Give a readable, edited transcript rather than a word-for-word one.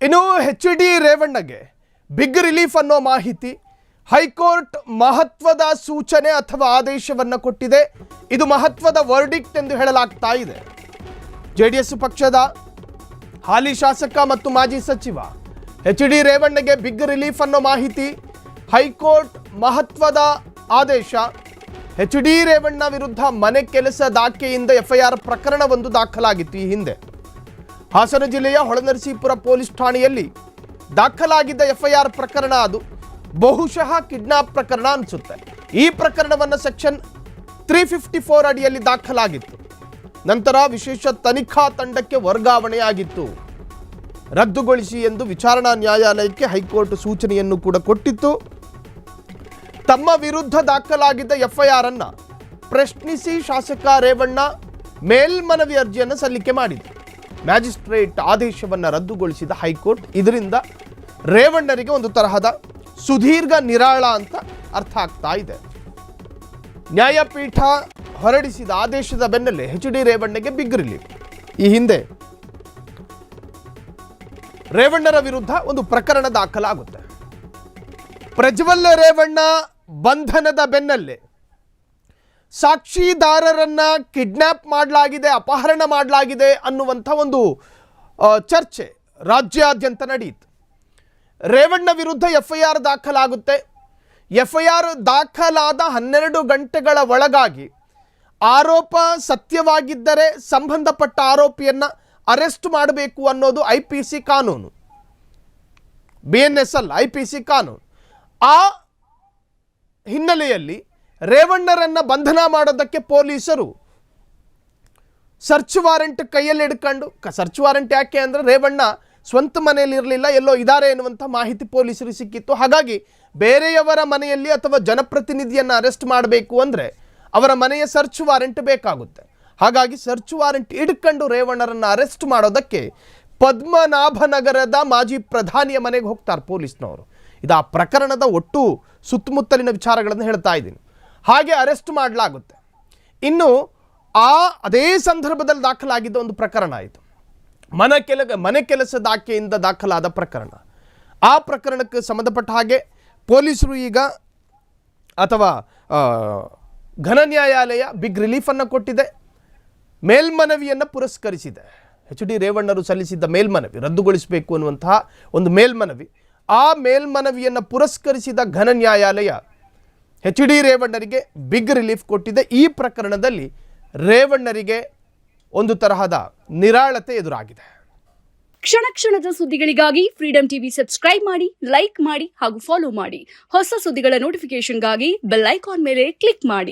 ಇನ್ನು H D. ರೇವಣ್ಣಗೆ big relief ಅನ್ನೋ ಮಾಹಿತಿ ಹೈಕೋರ್ಟ್ ಮಹತ್ವದ ಸೂಚನೆ ಅಥವಾ ಆದೇಶವನ್ನು ಕೊಟ್ಟಿದೆ. ಇದು ಮಹತ್ವದ ವರ್ಡಿಕ್ಟ್ ಎಂದು ಹೇಳಲಾಗ್ತಾ ಇದೆ. ಜೆಡಿಎಸ್ ಪಕ್ಷದ ಹಾಲಿ ಶಾಸಕ ಮತ್ತು ಮಾಜಿ ಸಚಿವ ಎಚ್.ಡಿ. ರೇವಣ್ಣಗೆ ಬಿಗ್ ರಿಲೀಫ್ ಅನ್ನೋ ಮಾಹಿತಿ, ಹೈಕೋರ್ಟ್ ಮಹತ್ವದ ಆದೇಶ. ಎಚ್.ಡಿ. ರೇವಣ್ಣ ವಿರುದ್ಧ ಮನೆ ಕೆಲಸ ದಾಖೆಯಿಂದ ಎಫ್ಐಆರ್ ಪ್ರಕರಣವೊಂದು ದಾಖಲಾಗಿತ್ತು ಈ ಹಿಂದೆ. ಹಾಸನ ಜಿಲ್ಲೆಯ ಹೊಳೆನರಸೀಪುರ ಪೊಲೀಸ್ ಠಾಣೆಯಲ್ಲಿ ದಾಖಲಾಗಿದ್ದ ಎಫ್ಐಆರ್ ಪ್ರಕರಣ ಅದು. ಬಹುಶಃ ಕಿಡ್ನಾಪ್ ಪ್ರಕರಣ ಅನಿಸುತ್ತೆ. ಈ ಪ್ರಕರಣವನ್ನು ಸೆಕ್ಷನ್ 354 ಅಡಿಯಲ್ಲಿ ದಾಖಲಾಗಿತ್ತು. ನಂತರ ವಿಶೇಷ ತನಿಖಾ ತಂಡಕ್ಕೆ ವರ್ಗಾವಣೆಯಾಗಿತ್ತು. ರದ್ದುಗೊಳಿಸಿ ಎಂದು ವಿಚಾರಣಾ ನ್ಯಾಯಾಲಯಕ್ಕೆ ಹೈಕೋರ್ಟ್ ಸೂಚನೆಯನ್ನು ಕೂಡ ಕೊಟ್ಟಿತ್ತು. ತಮ್ಮ ವಿರುದ್ಧ ದಾಖಲಾಗಿದ್ದ ಎಫ್ಐಆರ್ ಅನ್ನು ಪ್ರಶ್ನಿಸಿ ಶಾಸಕ ರೇವಣ್ಣ ಮೇಲ್ಮನವಿ ಅರ್ಜಿಯನ್ನು ಸಲ್ಲಿಕೆ ಮಾಡಿದರು. ಮ್ಯಾಜಿಸ್ಟ್ರೇಟ್ ಆದೇಶವನ್ನು ರದ್ದುಗೊಳಿಸಿದ ಹೈಕೋರ್ಟ್. ಇದರಿಂದ ರೇವಣ್ಣರಿಗೆ ಒಂದು ತರಹದ ಸುದೀರ್ಘ ನಿರಾಳ ಅಂತ ಅರ್ಥ ಆಗ್ತಾ ಇದೆ. ನ್ಯಾಯಪೀಠ ಹೊರಡಿಸಿದ ಆದೇಶದ ಬೆನ್ನಲ್ಲೇ ಎಚ್.ಡಿ. ರೇವಣ್ಣಗೆ big relief. ಈ ಹಿಂದೆ ರೇವಣ್ಣರ ವಿರುದ್ಧ ಒಂದು ಪ್ರಕರಣ ದಾಖಲಾಗುತ್ತೆ. ಪ್ರಜ್ವಲ್ ರೇವಣ್ಣ ಬಂಧನದ ಬೆನ್ನಲ್ಲೇ ಸಾಕ್ಷಿದಾರರನ್ನ ಕಿಡ್ನಾಪ್ ಮಾಡಲಾಗಿದೆ, ಅಪಹರಣ ಮಾಡಲಾಗಿದೆ ಅನ್ನುವಂಥ ಒಂದು ಚರ್ಚೆ ರಾಜ್ಯಾದ್ಯಂತ ನಡೆಯಿತು. ರೇವಣ್ಣ ವಿರುದ್ಧ ಎಫ್ಐಆರ್ ದಾಖಲಾಗುತ್ತೆ. ಎಫ್ಐಆರ್ ದಾಖಲಾದ 12 ಗಂಟೆಗಳ ಒಳಗಾಗಿ ಆರೋಪ ಸತ್ಯವಾಗಿದ್ದರೆ ಸಂಬಂಧಪಟ್ಟ ಆರೋಪಿಯನ್ನು ಅರೆಸ್ಟ್ ಮಾಡಬೇಕು ಅನ್ನೋದು IPC ಕಾನೂನು, BNS ಅಲ್ಲ, IPC ಕಾನೂನು. ಆ ಹಿನ್ನೆಲೆಯಲ್ಲಿ ರೇವಣ್ಣರನ್ನ ಬಂಧನ ಮಾಡೋದಕ್ಕೆ ಪೊಲೀಸರು ಸರ್ಚ್ ವಾರೆಂಟ್ ಕೈಯಲ್ಲಿ ಹಿಡ್ಕೊಂಡು, ಸರ್ಚ್ ವಾರೆಂಟ್ ಯಾಕೆ ಅಂದರೆ ರೇವಣ್ಣ ಸ್ವಂತ ಮನೆಯಲ್ಲಿ ಇರಲಿಲ್ಲ, ಎಲ್ಲೋ ಇದ್ದಾರೆ ಎನ್ನುವಂಥ ಮಾಹಿತಿ ಪೊಲೀಸರಿಗೆ ಸಿಕ್ಕಿತ್ತು. ಹಾಗಾಗಿ ಬೇರೆಯವರ ಮನೆಯಲ್ಲಿ ಅಥವಾ ಜನಪ್ರತಿನಿಧಿಯನ್ನು ಅರೆಸ್ಟ್ ಮಾಡಬೇಕು ಅಂದರೆ ಅವರ ಮನೆಯ ಸರ್ಚ್ ವಾರೆಂಟ್ ಬೇಕಾಗುತ್ತೆ. ಹಾಗಾಗಿ ಸರ್ಚ್ ವಾರೆಂಟ್ ಹಿಡ್ಕೊಂಡು ರೇವಣ್ಣರನ್ನು ಅರೆಸ್ಟ್ ಮಾಡೋದಕ್ಕೆ ಪದ್ಮನಾಭನಗರದ ಮಾಜಿ ಪ್ರಧಾನಿಯ ಮನೆಗೆ ಹೋಗ್ತಾರೆ ಪೊಲೀಸ್ನವರು. ಇದು ಆ ಪ್ರಕರಣದ ಒಟ್ಟು ಸುತ್ತಮುತ್ತಲಿನ ವಿಚಾರಗಳನ್ನು ಹೇಳ್ತಾ ಇದ್ದೀನಿ. ಹಾಗೆ ಅರೆಸ್ಟ್ ಮಾಡಲಾಗುತ್ತೆ. ಇನ್ನು ಅದೇ ಸಂದರ್ಭದಲ್ಲಿ ದಾಖಲಾಗಿದ್ದ ಒಂದು ಪ್ರಕರಣ ಆಯಿತು, ಮನೆ ಕೆಲಸ ದಾಖೆಯಿಂದ ದಾಖಲಾದ ಪ್ರಕರಣ. ಆ ಪ್ರಕರಣಕ್ಕೆ ಸಂಬಂಧಪಟ್ಟ ಹಾಗೆ ಪೊಲೀಸರು ಈಗ ಅಥವಾ ಘನ ನ್ಯಾಯಾಲಯ ಬಿಗ್ ರಿಲೀಫನ್ನು ಕೊಟ್ಟಿದೆ, ಮೇಲ್ಮನವಿಯನ್ನು ಪುರಸ್ಕರಿಸಿದೆ. ಎಚ್.ಡಿ. ರೇವಣ್ಣರು ಸಲ್ಲಿಸಿದ್ದ ಮೇಲ್ಮನವಿ ರದ್ದುಗೊಳಿಸಬೇಕು ಅನ್ನುವಂತಹ ಒಂದು ಮೇಲ್ಮನವಿ. ಆ ಮೇಲ್ಮನವಿಯನ್ನು ಪುರಸ್ಕರಿಸಿದ ಘನ ನ್ಯಾಯಾಲಯ ಎಚ್.ಡಿ. ರೇವಣ್ಣರಿಗೆ ಬಿಗ್ ರಿಲೀಫ್ ಕೊಟ್ಟಿದೆ. ಈ ಪ್ರಕರಣದಲ್ಲಿ ರೇವಣ್ಣರಿಗೆ ಒಂದು ತರಹದ ನಿರಾಳತೆ ಎದುರಾಗಿದೆ. ಕ್ಷಣ ಕ್ಷಣದ ಸುದ್ದಿಗಳಿಗಾಗಿ ಫ್ರೀಡಂ ಟಿವಿ ಸಬ್ಸ್ಕ್ರೈಬ್ ಮಾಡಿ, ಲೈಕ್ ಮಾಡಿ ಹಾಗೂ ಫಾಲೋ ಮಾಡಿ. ಹೊಸ ಸುದ್ದಿಗಳ ನೋಟಿಫಿಕೇಶನ್ಗಾಗಿ ಬೆಲ್ ಐಕಾನ್ ಮೇಲೆ ಕ್ಲಿಕ್ ಮಾಡಿ.